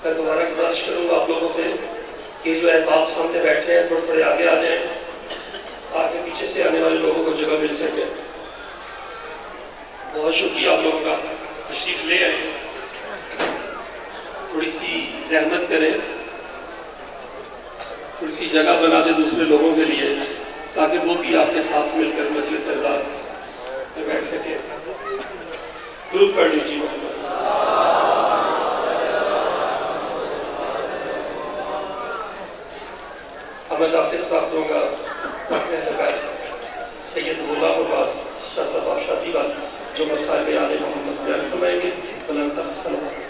میں دوبارہ گزارش کروں گا آپ لوگوں سے کہ جو احباب سامنے بیٹھے ہیں تھوڑے آگے آ جائیں تاکہ پیچھے سے آنے والے لوگوں کو جگہ مل سکے. بہت شکریہ آپ لوگوں کا، تشریف لے آئے. تھوڑی سی زحمت کریں، تھوڑی سی جگہ بنا دیں دوسرے لوگوں کے لیے تاکہ وہ بھی آپ کے ساتھ مل کر مجلس عزا میں بیٹھ سکے. درود پڑھ لیجیے. اب میں دعوت خطاب دوں گا سید غلام عباس شاہ صاحب آپ شادی وال جو مسائل آل محمد بیان فرمائیں گے. بلند تر صلوات.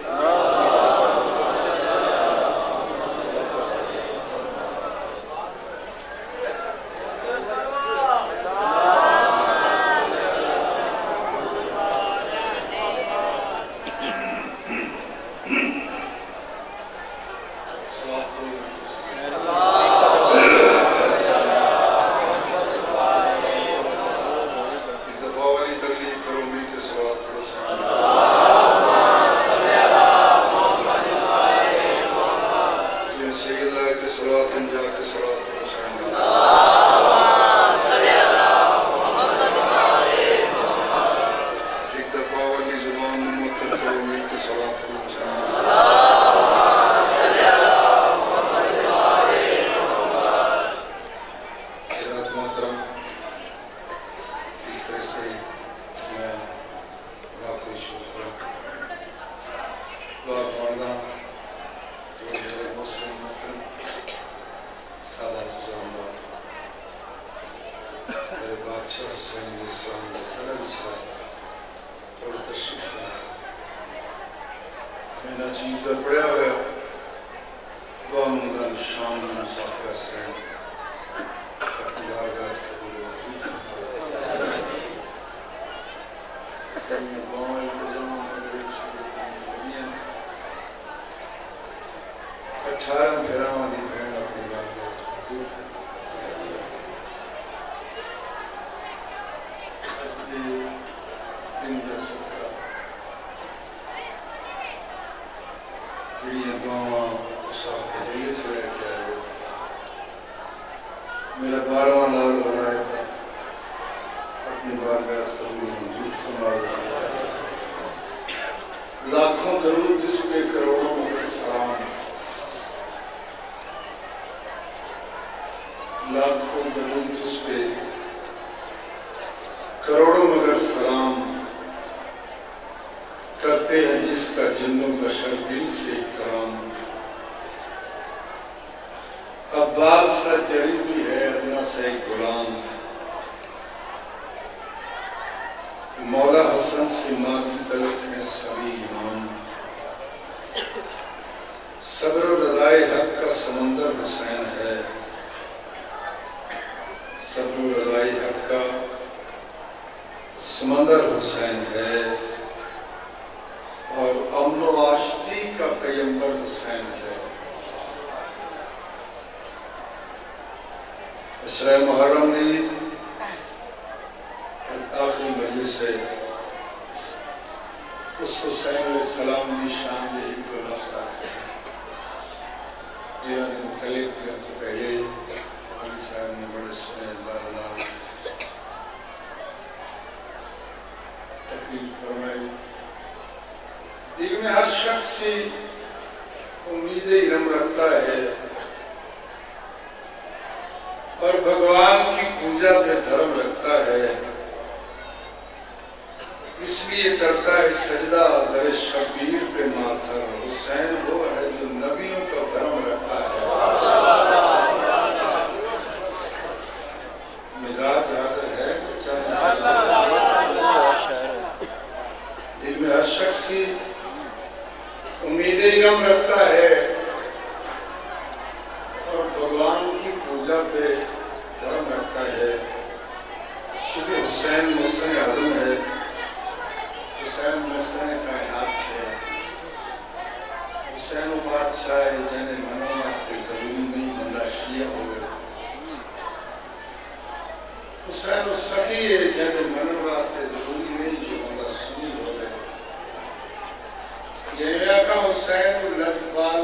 حسین لجپال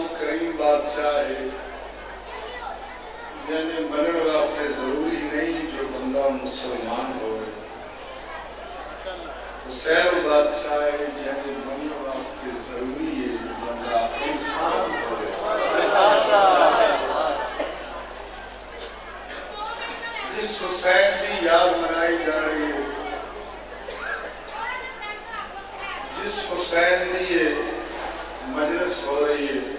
بادشاہ ہے یعنی منن واسطے ضروری نہیں جو بندہ مسلمان ہو حسین بادشاہ ہے یعنی منن واسطے ضروری ہے بندہ انسان ہو جس حسین کی یاد منائی جا رہی ہے جس حسین کی یہ مجلس ہو رہی ہے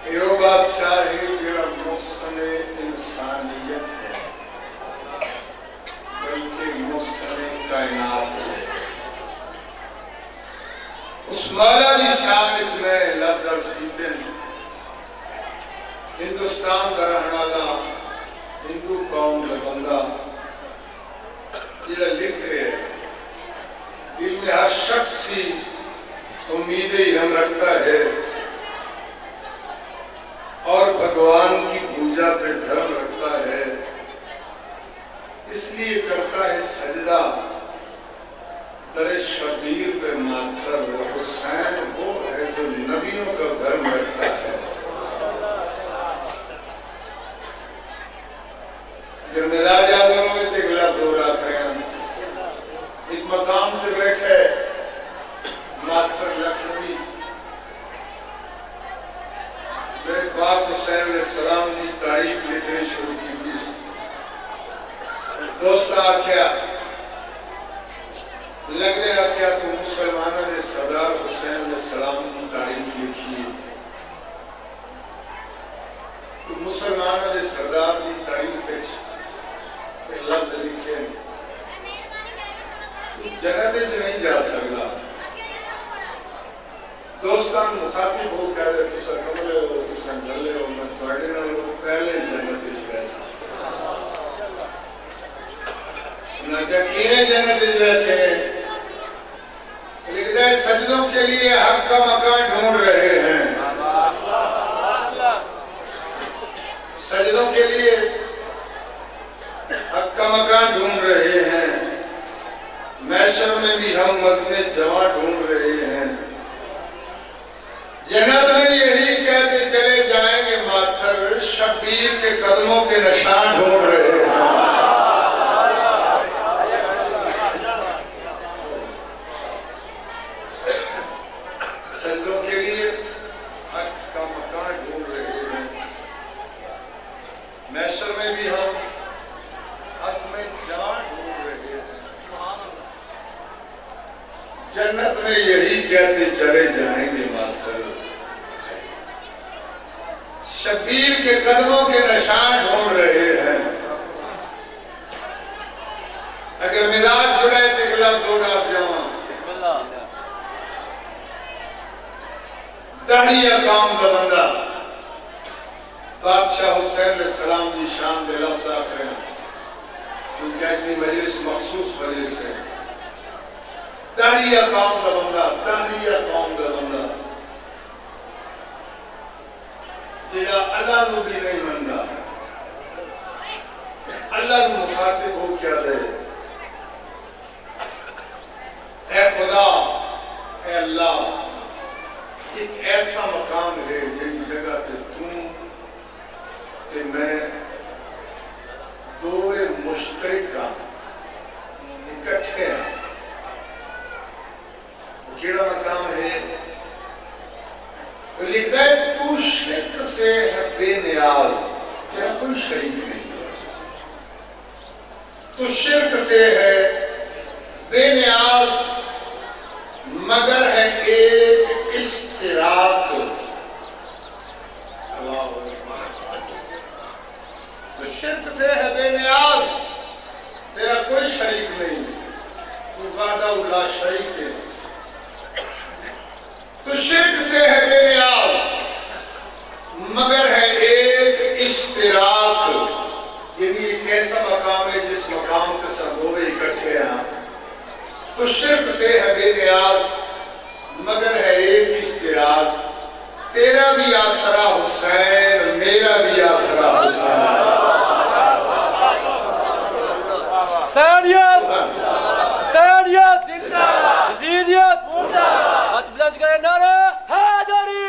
یہ بادشاہ ہے جڑا محسن انسانیت ہے بلکہ محسن کائنات ہے اس مولا کی شان میں لفظ عرض کیتے ہیں ہندوستان کا رہنے والا ہندو قوم کا بندہ جڑا لکھ رہے ہیں دل میں ہر شخص ہی امیدیں ہم رکھتا ہے اور بھگوان کی پوجا پہ دھرم رکھتا ہے اس لیے کرتا ہے سجدہ در شبیر پہ ماتھر حسین وہ ہے جو نبیوں کا دھرم رکھتا ہے اگر مزاج یاد ہوئے تو اگلا دورہ کریں ایک مقام سے بیٹھے ماتھر لکھنوی میرے باپ حسین علیہ السلام نے تعریف لکھنے شروع کی تھی دوست آکھیا لگ دے آکھیا تو مسلمانہ نے سردار حسین علیہ السلام کی تعریف لکھی تو مسلمانہ نے سردار کی تعریف لفظ لکھے تو جنت سے نہیں جا سکتا دوستان مخاطب ہو کہہ دے تسا کملے ہو تسا جلے ہو میں توڑے نہ لوگ پہلے جنت اس ویسا نہ یقین جنت اس ویسے لکھ دے سجدوں کے لیے حق کا مکان ڈھونڈ رہے ہیں سجدوں کے لیے حق کا مکان ڈھونڈ رہے ہیں محشر میں بھی ہم مزم جمع ڈھونڈ رہے ہیں جنت میں یہی کہتے چلے جائیں گے ماتھر شبیر کے قدموں کے نشان ڈھونڈ رہے ہیں سجدوں کے لیے حق کا مکان ڈھونڈ رہے ہیں محشر میں بھی ہم عزم جان ڈھونڈ رہے ہیں جنت میں یہی کہتے چلے جائیں گے ماتھر شبیر کے قدموں کے نشان ڈھونڈ رہے ہیں اگر مزاج جڑے تو گلاب ڈھونڈا جاؤں دہڑی اقام کا بندہ بادشاہ حسین علیہ السلام کی شان دے لفظ آکھ رہے ہیں کیونکہ اتنی مجلس مخصوص مجلس ہے دہڑی اقام کا بندہ دہڑی اقام کا بندہ جڑا اللہ نو بھی نہیں مندا اللہ نو مخاطب ہو کیا دے اے خدا اے اللہ ایک ایسا مقام ہے جڑی جگہ تے تے میں دوے مشترکہ اکٹھے ہیں وہ کیڑا مقام ہے وہ لکھتا ہے تو شرک سے ہے بے نیاز تیرا کوئی شریک نہیں تو شرک سے ہے بے نیاز مگر ہے ایک اشتراک تو شرک سے ہے بے نیاز تیرا کوئی شریک نہیں تو وحدہ لا شریک ہے تو شرک سے ہے بے نیاز مگر ہے ایک اشتراک یعنی ایک ایسا مقام ہے جس مقام کے سب دوے اکٹھے ہیں تو شرک سے ہے بے نیاز مگر ہے ایک اشتراک تیرا بھی آسرا حسین میرا بھی آسرا حسین سیریت سیریت یزیدیت مت بلند کرے نعرہ حیدری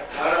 18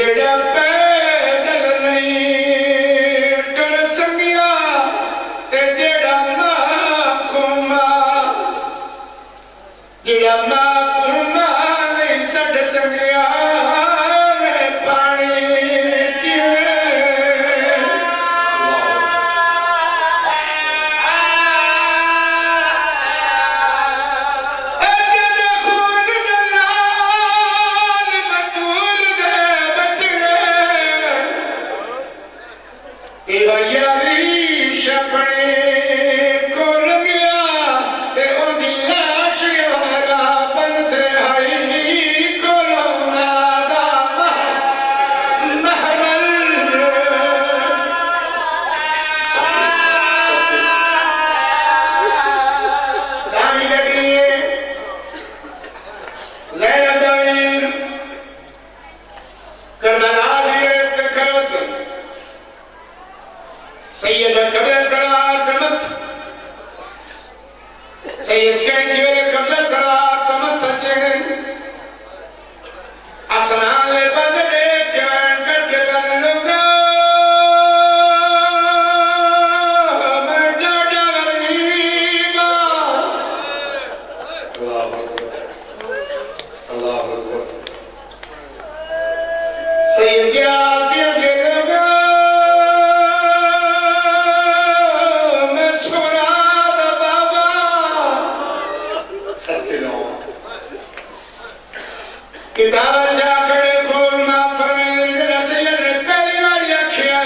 جڑا پیدل نہیں کر سکیا تے جڑا محکوما جڑا محکوما نہیں سڑ سکیا پانی سید قبل قرار تمت سید کہیں جیوے قبل قرار تمت چین آسمان لے باز دیکھ کے وین کر کے بدن لگا میں ڈاڈا غریبا اللہ اکبر اللہ اکبر سید گیا پیا کے لگا کتاب جا کڑے کھول ماں فرمائے جڑا سید نے پہلی باری آکھیا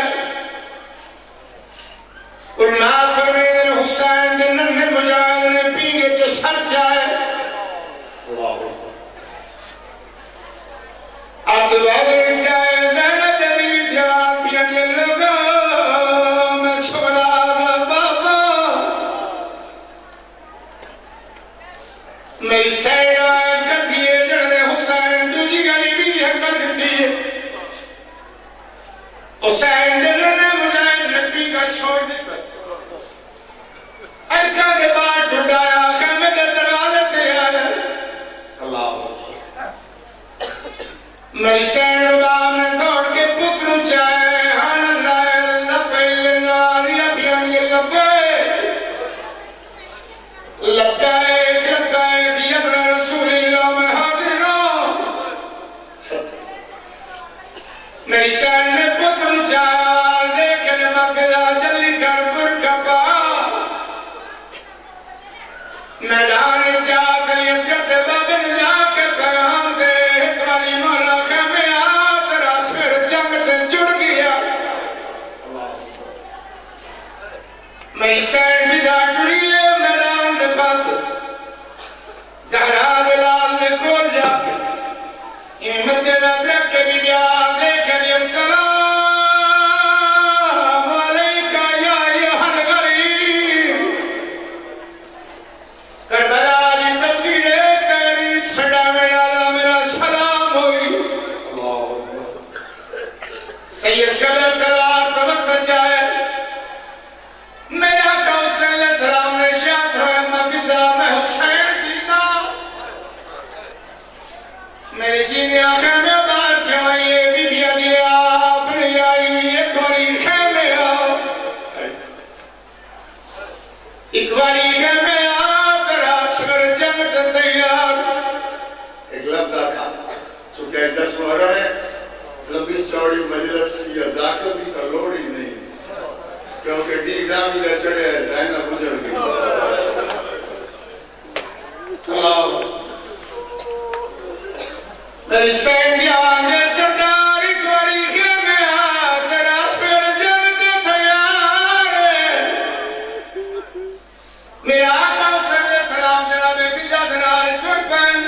اور ماں فرمائے حسین دے ننے مجاہد نے پینگے جو سر چاہے آسباد رنچائے زینب جمیل جان پیا کے لگا میں سبرا بابا میری سیڑ آئے کر دیے حسین نے لڑنے مجاہد نبی کا چھوڑ دیتا ارکا کے بعد ٹھنڈایا خیمے دے دروازے تے آیا اللہ میری سین ربام نے دوڑ کے پتروں چاہے ہاں اللہ لبے ناریا بیانی لبے لبے کہ ابن رسول اللہ میں حاضر ہوں میری سین نے پتروں چاہے لیکن مفیدہ جلی کر برکا پا میدان جا کر یسکر دے بابن جا کے پیغام دے اکباری مولا خیمے آت راسفر جنگ تے جڑ گیا میری سین فیدہ ٹوری ہے میدان دے پاس زہرا بلال نے کول جا کے امت داد رکھ کے بھی بیان دے کر یہ السلام علیکہ یا ایہا الغریب کربلا دی تبدیر تقریب سڑا میرا میرا سلام ہوئی سید قبل قرار تمت چاہے میرا حسین علیہ السلام نے شاعت ہوئے مفیدہ میں حسین جینا میرے جینے آخر میں بار کیوں آئیے بی بی دیا اپنی آئی ایک باری خیمے آؤ ایک باری خیمے آؤ ترا شکر جنت تیار ایک لفظہ تھا چونکہ 10 محرم ہے لمبی چوڑی مجلس یا ذاکر بھی تھا لوڑی نہیں کیونکہ ڈیگ ڈامی کا چڑھے ہے زائنہ گزر گئی اللہ میری سین دی آنگے سردار ایک باری خیمے آ تیرا سر جنت تیار ہے میرا آقا حسین علیہ السلام جناب فضا دنال ٹوٹ پہن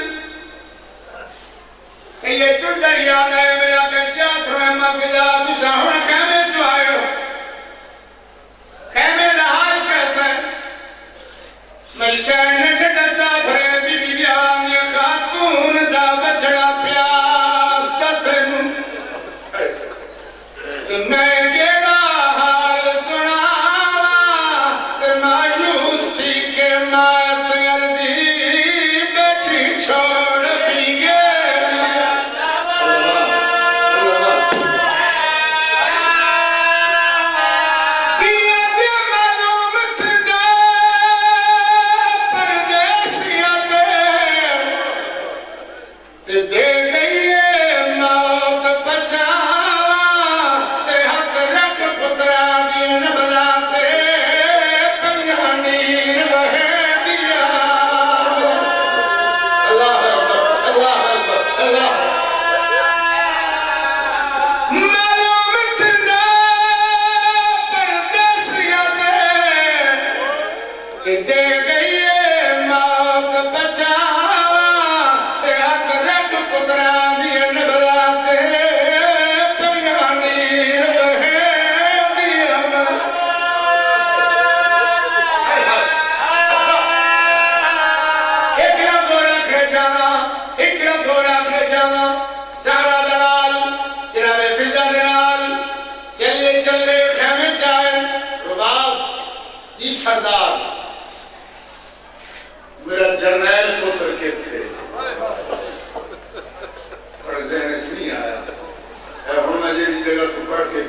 سید ٹوٹ دریا ہے میرا کنچات رحمہ فضا تسا ہونا خیمے جو آئے ہو خیمے دا حال کیسا ہے میری سین نے ٹھٹا سا بھرے بی بی بیان یہ خاتون دا بچڑا پیاس تا تینوں تو میں کیڑا حال سناوا تے مایوس تھی کہ ماں سیر دی بیٹھی چھوڑ بھی گئے اللہ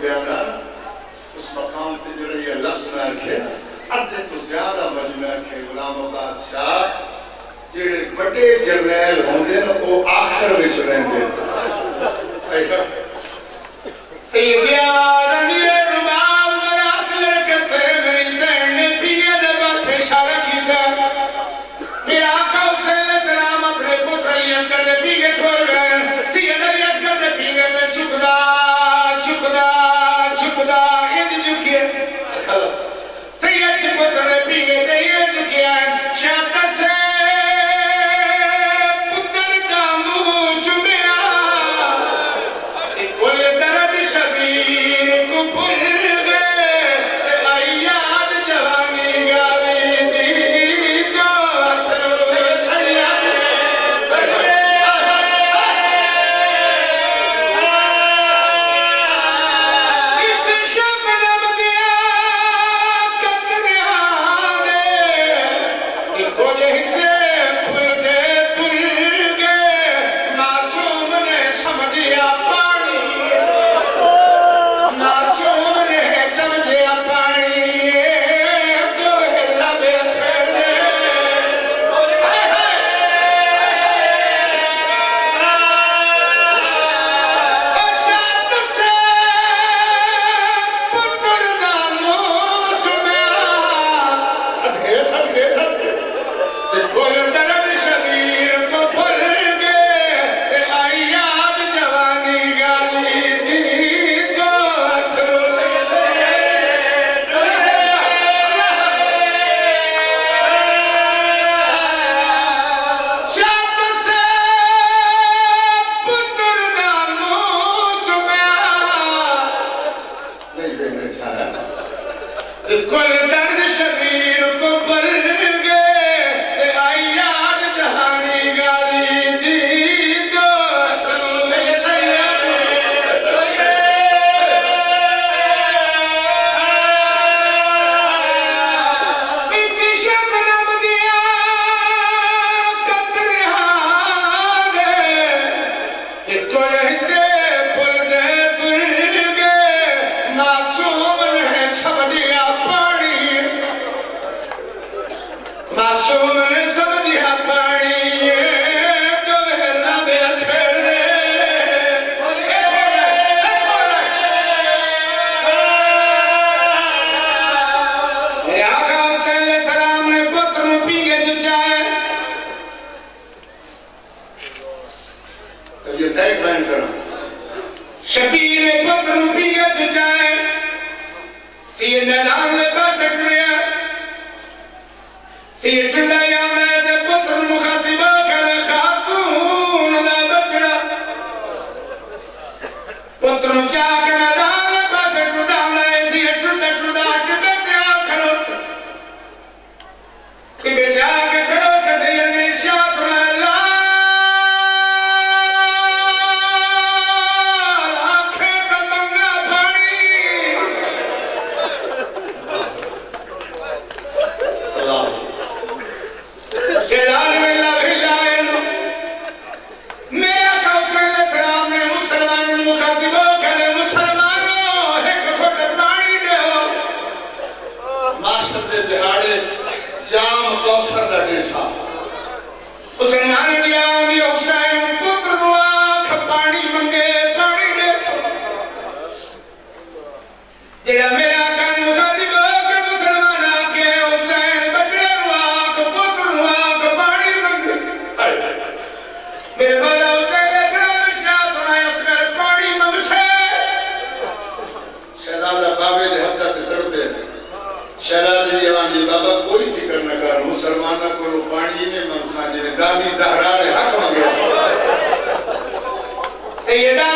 بیانا اس مقام تے جڑے یہ لفظ میں آکھے ادھے تو زیادہ مجمع کے غلام عباس شاہ جڑے بڑے جرنیل ہوندے نا وہ آخر وچ رہندے سیدی آدمی رباب مراس لرکتے میری سین نے پیے دبا سے اشارہ کی تھا میرا آقا حسین علیہ السلام اپنے پتر علی اصغر نے پیگے کھول گئے سید علی اصغر نے پیگے تے چکدا یہ دی جھکیے سید کی پتر نے پیگے تے یہ جھکیے شاہدہ سے پتر دامو چمیا کل درد شبیر کو بھول گئے تے آیاد جوانی گالی دی دو اتھر سید اس شبنم دیا قطریا دے کہ کل حصے پھل دے تل گئے معصوم نے سمجھیا پانی معصوم نے سمجھیا پانی دو لب سر دے ارشاد سے پتر دا منہ چمیا صدقے تے کل درد شبیر کو بھول گئے تے آئی یاد جوانی گالی دی دو اتھر شاہد سے پتر دا منہ چمیا نہیں دیکھنے چاہا تے کل درد شبیر کو بھول گئے تے آئی یاد جہانی گالی دی دو اتھر سید اچھی شبنم دیا قطریا دے کہ کل حصے پھل دے تل گئے معصوم نے سمجھیا پانی معصوم نے سمجھیا پانی دو لب سر دے میرے آقا حسین علیہ السلام نے پتر نو پیگے چچائے اب یہ تیک بیان کروں شبیر نے پتر نو پیگے چچائے سید میدان لے باسٹ رہا سید ٹردہ یاد ہے تے پتر مخاطبہ کرے خاتون دا بچڑا پتر چاہ کے میدان لے باسٹ ٹردہ ہے سید ٹردہ ٹبے جا کھلو ٹبے جا کے کھلو کہ سید نے ارشاد فرمایا آنکھیں کا منگا پانی اللہ شیران اللہ بھلائن میرا حسین علیہ السلام نے مسلمان مخاطبوں کرے مسلمانوں ایک کھوٹ پانی دے ہو معاشر دے دہاڑے جام کوثر دا دیسا مسلمان دیا آنگی حسین پتر نو آنکھ پانی منگے پانی دے سو جڑا میرا کان مخاطبوں کے مسلمان آکے حسین بچڑے نو آنکھ پتر نو آنکھ پانی منگے میرے والا حسین علیہ السلام ارشاد فرمایا اصغر پانی منگ سے شہزادہ بابے دے حد تک تڑپے شہزادہ دی آوان جی بابا کوئی فکر نہ کر مسلمانہ کو پانی میں منسان جی دادی زہرا نے حق مانگے سیدہ